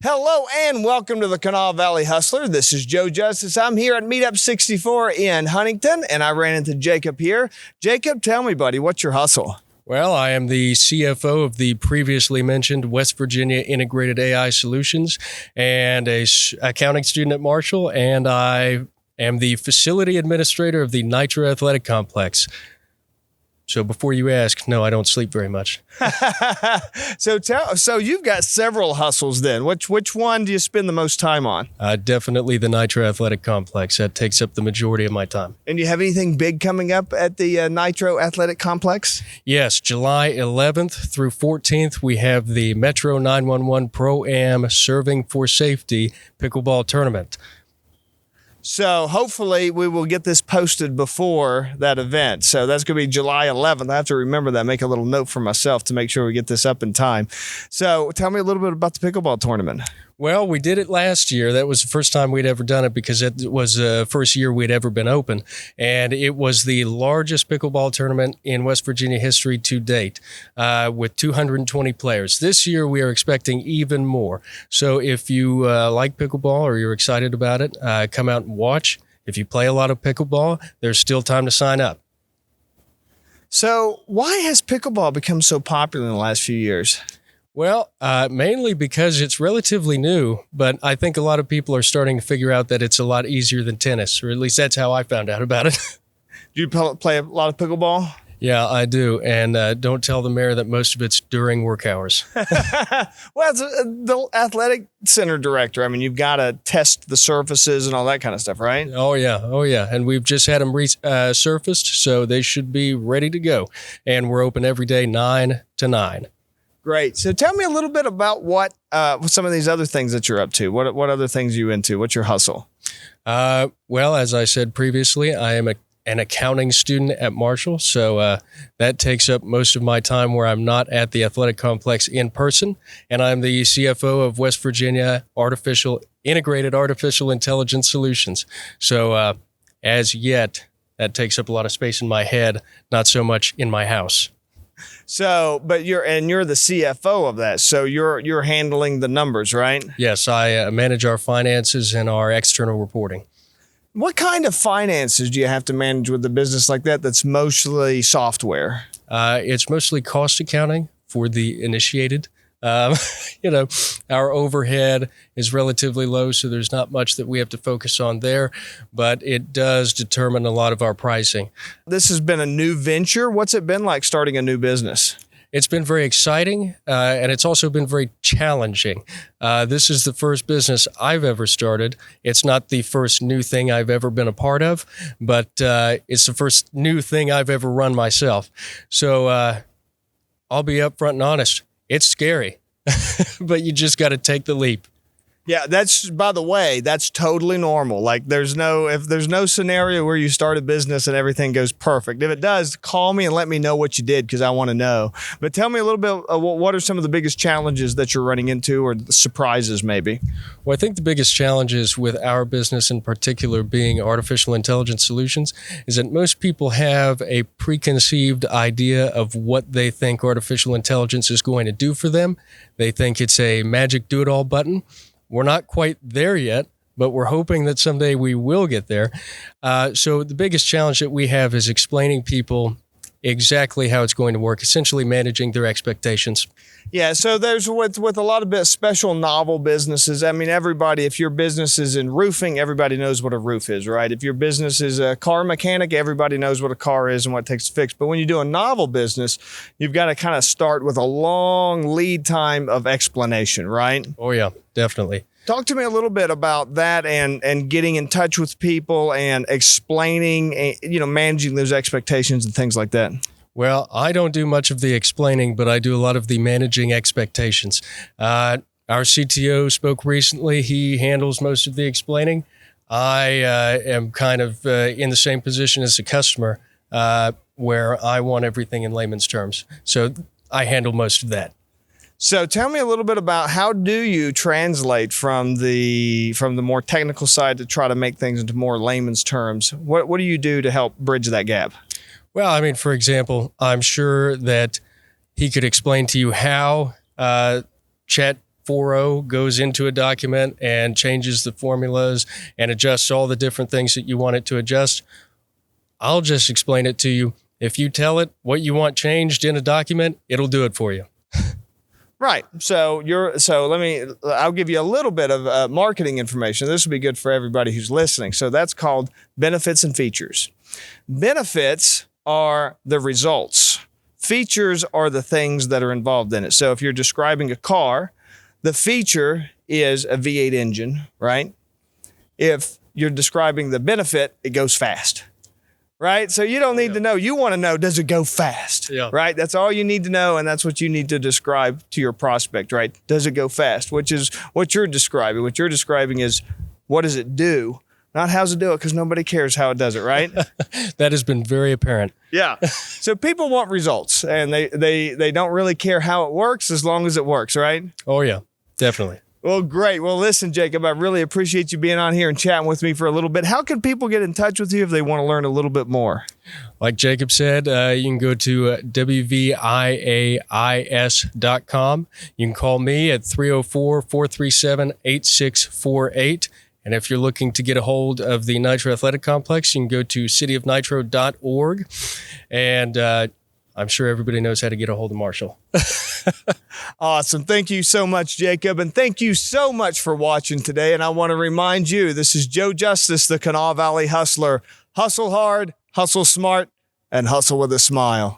Hello and welcome to the Kanawha Valley Hustler. This is Joe Justice. I'm here at Meetup 64 in Huntington, and I ran into Jakob here. Jakob, tell me, buddy, what's your hustle? Well, I am the CFO of the previously mentioned West Virginia Integrated AI Solutions and a accounting student at Marshall, and I am the facility administrator of the Nitro Athletic Complex. So before you ask, no, I don't sleep very much. So you've got several hustles then. Which one do you spend the most time on? Definitely the Nitro Athletic Complex. That takes up the majority of my time. And do you have anything big coming up at the Nitro Athletic Complex? Yes, July 11th through 14th, we have the Metro 911 Pro-Am Serving for Safety Pickleball Tournament. So hopefully we will get this posted before that event. So that's going to be July 11th. I have to remember that, make a little note for myself to make sure we get this up in time. So tell me a little bit about the pickleball tournament. Well, we did it last year. That was the first time we'd ever done it because it was the first year we'd ever been open. And it was the largest pickleball tournament in West Virginia history to date, with 220 players. This year, we are expecting even more. So if you like pickleball or you're excited about it, come out and watch. If you play a lot of pickleball, there's still time to sign up. So why has pickleball become so popular in the last few years? Well, mainly because it's relatively new, but I think a lot of people are starting to figure out that it's a lot easier than tennis, or at least that's how I found out about it. Do you play a lot of pickleball? Yeah, I do. And don't tell the mayor that most of it's during work hours. Well, as the athletic center director, I mean, you've got to test the surfaces and all that kind of stuff, right? Oh, yeah. And we've just had them resurfaced, so they should be ready to go. And we're open every day, 9 to 9. Great. So tell me a little bit about what some of these other things that you're up to. What other things are you into? What's your hustle? Well, as I said previously, I am an accounting student at Marshall, so that takes up most of my time where I'm not at the athletic complex in person, and I'm the CFO of West Virginia Integrated Artificial Intelligence Solutions. So as yet, that takes up a lot of space in my head, not so much in my house. So, but you're the CFO of that. So you're handling the numbers, right? Yes, I manage our finances and our external reporting. What kind of finances do you have to manage with a business like that that's mostly software? It's mostly cost accounting for the initiated. Our overhead is relatively low, so there's not much that we have to focus on there, but it does determine a lot of our pricing. This has been a new venture. What's it been like starting a new business? It's been very exciting, and it's also been very challenging. This is the first business I've ever started. It's not the first new thing I've ever been a part of, but it's the first new thing I've ever run myself. So I'll be upfront and honest. It's scary, but you just got to take the leap. Yeah, by the way, that's totally normal. Like if there's no scenario where you start a business and everything goes perfect. If it does, call me and let me know what you did because I want to know. But tell me a little bit, what are some of the biggest challenges that you're running into or the surprises maybe? Well, I think the biggest challenges with our business in particular being artificial intelligence solutions is that most people have a preconceived idea of what they think artificial intelligence is going to do for them. They think it's a magic do-it-all button. We're not quite there yet, but we're hoping that someday we will get there. So the biggest challenge that we have is explaining people exactly how it's going to work, essentially managing their expectations. Yeah, so there's with a lot of special novel businesses, I mean, everybody, if your business is in roofing, everybody knows what a roof is, right? If your business is a car mechanic, everybody knows what a car is and what it takes to fix. But when you do a novel business, you've got to kind of start with a long lead time of explanation, right? Oh, yeah, definitely. Talk to me a little bit about that and getting in touch with people and explaining, managing those expectations and things like that. Well, I don't do much of the explaining, but I do a lot of the managing expectations. Our CTO spoke recently. He handles most of the explaining. I am kind of in the same position as the customer, where I want everything in layman's terms. So I handle most of that. So tell me a little bit about how do you translate from the more technical side to try to make things into more layman's terms? What do you do to help bridge that gap? Well, I mean, for example, I'm sure that he could explain to you how Chat 4.0 goes into a document and changes the formulas and adjusts all the different things that you want it to adjust. I'll just explain it to you. If you tell it what you want changed in a document, it'll do it for you. Right. So I'll give you a little bit of marketing information. This will be good for everybody who's listening. So that's called benefits and features. Benefits are the results. Features are the things that are involved in it. So if you're describing a car, the feature is a V8 engine, right? If you're describing the benefit, it goes fast. Right? So you don't need to know. You want to know, does it go fast? Yeah. Right? That's all you need to know. And that's what you need to describe to your prospect, right? Does it go fast? Which is what you're describing. What you're describing is, what does it do? Not how's it do it, because nobody cares how it does it, right? That has been very apparent. Yeah. So people want results, and they don't really care how it works as long as it works, right? Oh, yeah, definitely. Well, great. Well, listen, Jacob, I really appreciate you being on here and chatting with me for a little bit. How can people get in touch with you if they want to learn a little bit more? Like Jacob said, you can go to wviais.com. You can call me at 304-437-8648. And if you're looking to get a hold of the Nitro Athletic Complex, you can go to cityofnitro.org. And I'm sure everybody knows how to get a hold of Marshall. Awesome. Thank you so much, Jacob. And thank you so much for watching today. And I want to remind you, this is Joe Justice, the Kanawha Valley Hustler. Hustle hard, hustle smart, and hustle with a smile.